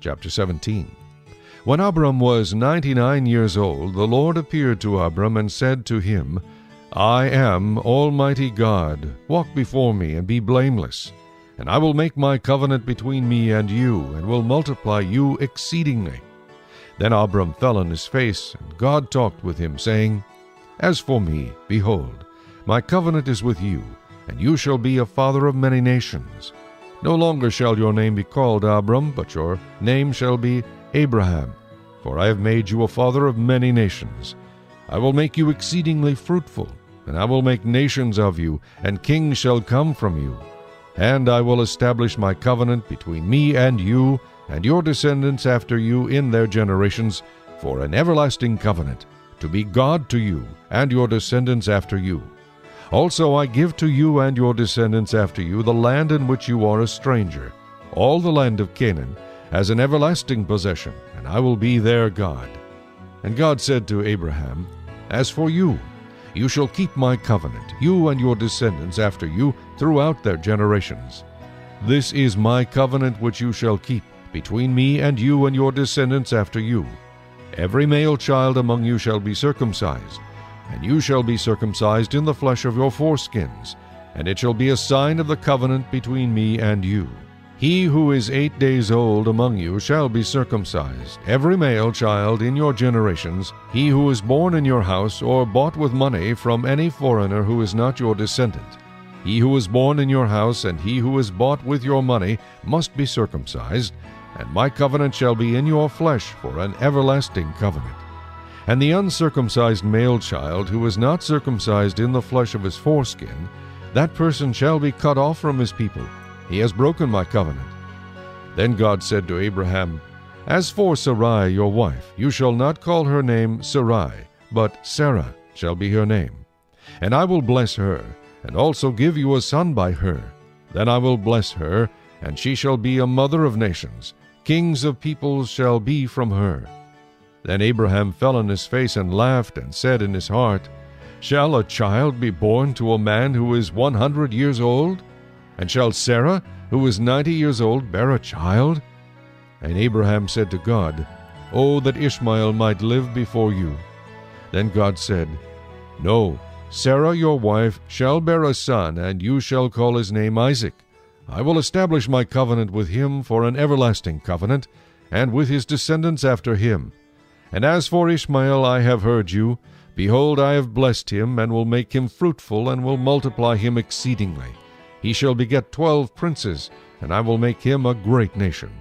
Chapter 17. When Abram was 99 years old, the Lord appeared to Abram and said to him, I am Almighty God. Walk before me and be blameless. And I will make my covenant between me and you, and will multiply you exceedingly. Then Abram fell on his face, and God talked with him, saying, As for me, behold, my covenant is with you, and you shall be a father of many nations. No longer shall your name be called Abram, but your name shall be Abraham, for I have made you a father of many nations. I will make you exceedingly fruitful, and I will make nations of you, and kings shall come from you. And I will establish my covenant between me and you, and your descendants after you in their generations, for an everlasting covenant, to be God to you, and your descendants after you. Also I give to you and your descendants after you the land in which you are a stranger, all the land of Canaan, as an everlasting possession, and I will be their God. And God said to Abraham, As for you, you shall keep my covenant, you and your descendants after you, throughout their generations. This is my covenant which you shall keep, between me and you and your descendants after you. Every male child among you shall be circumcised, and you shall be circumcised in the flesh of your foreskins, and it shall be a sign of the covenant between me and you. He who is 8 days old among you shall be circumcised, every male child in your generations, he who is born in your house or bought with money from any foreigner who is not your descendant. He who is born in your house and he who is bought with your money must be circumcised, and my covenant shall be in your flesh for an everlasting covenant. And the uncircumcised male child who is not circumcised in the flesh of his foreskin, that person shall be cut off from his people. He has broken my covenant. Then God said to Abraham, As for Sarai your wife, you shall not call her name Sarai, but Sarah shall be her name. And I will bless her, and also give you a son by her. Then I will bless her, and she shall be a mother of nations. Kings of peoples shall be from her. Then Abraham fell on his face and laughed, and said in his heart, Shall a child be born to a man who is 100 years old? And shall Sarah, who is 90 years old, bear a child? And Abraham said to God, Oh, that Ishmael might live before you. Then God said, No, Sarah your wife shall bear a son, and you shall call his name Isaac. I will establish my covenant with him for an everlasting covenant, and with his descendants after him. And as for Ishmael, I have heard you. Behold, I have blessed him, and will make him fruitful, and will multiply him exceedingly. He shall beget 12 princes, and I will make him a great nation.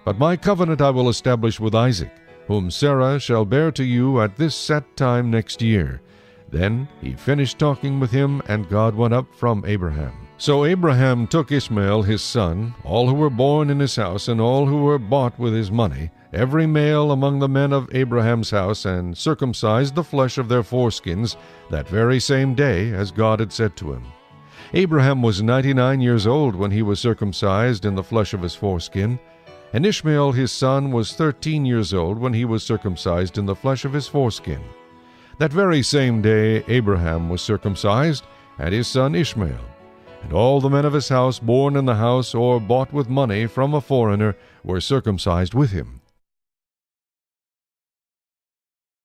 But my covenant I will establish with Isaac, whom Sarah shall bear to you at this set time next year. Then he finished talking with him, and God went up from Abraham. So Abraham took Ishmael his son, all who were born in his house, and all who were bought with his money, every male among the men of Abraham's house, and circumcised the flesh of their foreskins that very same day, as God had said to him. Abraham was 99 years old when he was circumcised in the flesh of his foreskin, and Ishmael his son was 13 years old when he was circumcised in the flesh of his foreskin. That very same day Abraham was circumcised, and his son Ishmael. And all the men of his house, born in the house or bought with money from a foreigner, were circumcised with him.